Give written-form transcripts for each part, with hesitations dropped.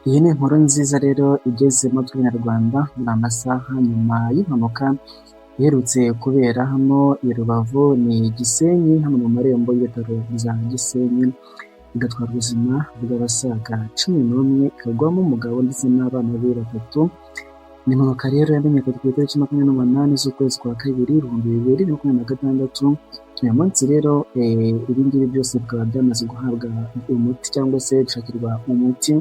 Iyi ni inkuru nziza rero igezemo tw'Inyarwanda muri amasaha nyuma y'impanuka iherutse kubera hano i Rubavu ni Gisenyi, hano mu marembo y'ibitaro bya Gisenyi, igatwara ubuzima bw'abasaga 11, ikagwamo umugabo ndetse n'abana be batatu. Ni impanuka rero yamenyekanye ku itariki 28 z'ukwezi kwa kabiri 2026. Uyu munsi rero ibi ngibi byose bikaba byamaze guhabwa umuti cyangwa se gushakirwa umuti,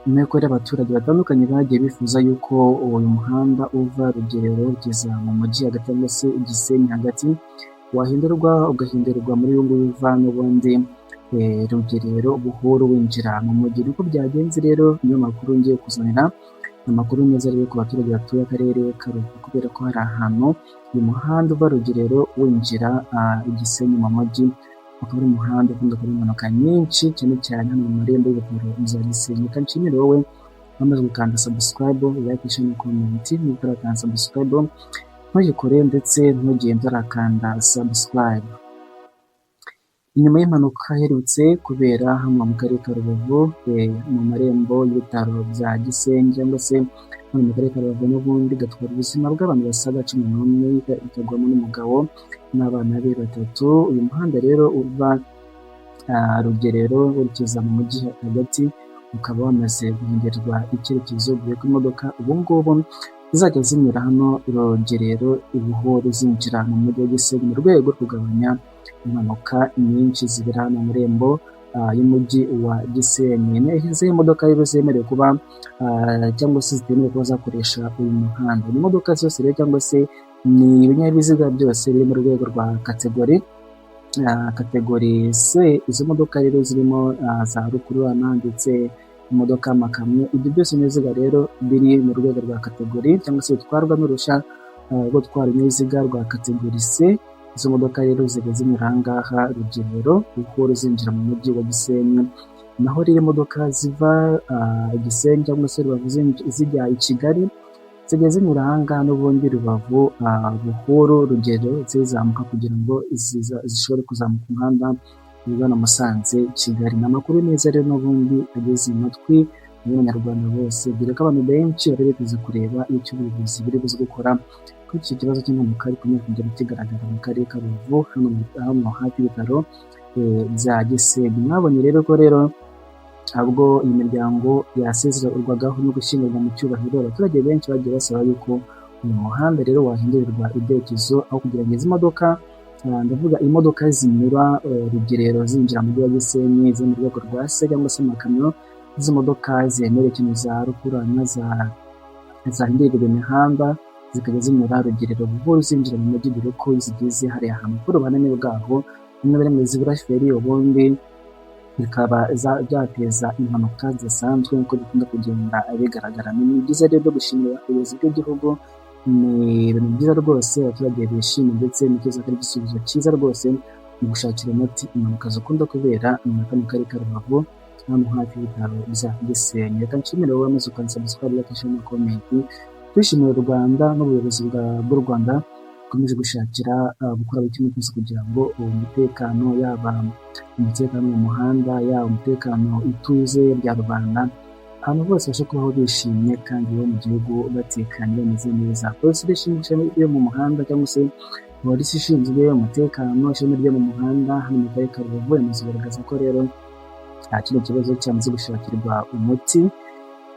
nyuma y'uko rero abaturage batandukanye bagiye bifuza yuko uyu muhanda uva Rugerero ugeza mu mujyi hagati cyangwa se Gisenyi hagati wahindurwa ugahindurirwa muri uyu nguyu uva n'ubundi Rugerero Buhuru winjira mu mujyi. Uko byagenze rero niyo makuru ngiye kuzanira, amakuru meza rero ku baturage batuye akarere ka Rubavu, kubera ko hari ahantu uyu muhanda uva Rugerero winjira Gisenyi mu mujyi, ukaba ari umuhanda ukunda kuba impanuka nyinshi cyane cyane hano mu marembo y'ibitaro bya Gisenyi. Kandi nshimire wowe wamaze gukanda subscribe, like, share na comment. Niba utarakanda subscribe ntuyikore ndetse ntugende urakanda subscribe. Inyuma y'impanuka iherutse kubera hano mu karere ka Rubavu mu marembo y'ibitaro bya Gisenyi cyangwa se hano mu karere ka Rubavu n'ubundi, igatwara ubuzima bw'abantu basaga 11, ikagwamo n'umugabo n'abana be batatu. Uyu muhanda rero uva Rugerero werekeza mu mujyi hagati ukaba wamaze guhindurirwa icyerekezo, dore ko imodoka ubu ngubu zizajya zinyura hano Rugerero Buhuru zinjira mu mujyi wa Gisenyi mu rwego rwo kugabanya impanuka nyinshi zibera hano mu marembo y'umujyi wa Gisenyi. Izi modoka rero zemerewe kuba cyangwa se zitemerewe kuba zakoresha uyu muhanda. Ni imodoka zose rero cyangwa se ni ibinyabiziga byose biri mu rwego rwa kategori C. Izo modoka rero zirimo za rukururana ndetse imodoka y'amakamyo. Ibyo byose ibinyabiziga rero biri mu rwego rwa kategori cyangwa se bitwarwa n'uruhushya rwo gutwara ibinyabiziga rwa kategori C. Izo modoka rero ziba zinyura aha ngaha Rugerero Buhuru zinjira mu mujyi wa Gisenyi, naho rero imodoka ziva Gisenyi cyangwa se Rubavu zijya i Kigali zijya zinyura aha ngaha n'ubundi Rubavu Buhuru Rugerero zizamuka kugira ngo zishobore kuzamuka umuhanda ugana Musanze Kigali. Ni amakuru meza rero n'ubundi ageze mu matwi y'Abanyarwanda bose, dore ko abantu benshi bari biteze kureba icyo ubuyobozi buri buze gukora kuri iki kibazo cy'impanuka ariko kugenda kigaragara mu karere ka Rubavu hano hafi y'ibitaro bya Gisenyi. Mwabonye rero ko rero ubwo iyi miryango yasezererwagaho no gushyingurwa mu cyubahiro, abaturage benshi bagiye basaba yuko uyu muhanda rero wahindurirwa ibyerekezo, aho kugira ngo izi modoka ndavuga imodoka zinyura Rugerero zinjira mu mujyi wa Gisenyi zo mu rwego rwa C cyangwa se amakamyo, izi modoka zemerewe za rukururana zahindurirwa imihanda zikajya zinyura Rugerero Buhuru zinjira mu mujyi, dore ko zigeze hariya hantu kuri ubuhaname bwaho rimwe na rimwe zibura feri, ubundi bikaba byateza impanuka zisanzwe nk'uko bikunda kugenda bigaragara. Ni byiza rero gushimira ubuyobozi bw'igihugu, ni ibintu byiza rwose abaturage bishimye, ndetse n'ikiza ari igisubizo cyiza rwose mu gushakira umuti impanuka zikunda kubera mu karere ka Rubavu hano hafi y'ibitaro bya Gisenyi. Reka nshimire wowe wamaze gukanda subscribe, like, share na comment. Twishimira u Rwanda n'ubuyobozi bw'u Rwanda bukomeje gushakira gukora buri kimwe cyose kugira ngo umutekano, yaba umutekano mu muhanda, yaba umutekano ituze rya rubanda, abantu bose bashe kubaho bishimye kandi bo mu gihugu batekanye bameze neza. Polisi ishinzwe yo mu muhanda cyangwa se polisi ishinzwe umutekano, ishami ryo mu muhanda hano mu karere ka Rubavu yamaze kugaragaza ko rero kino kibazo cyamaze gushakirwa umuti,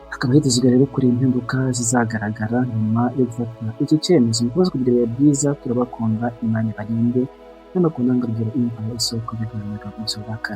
hakaba hitezwe rero kuri impinduka zizagaragara nyuma yo gufata iki cyemezo. Mukomeze kugira ibihe byiza, turabakunda, Imana ibarinde, no ku ntangarugero imva isoko biganiro byubaka.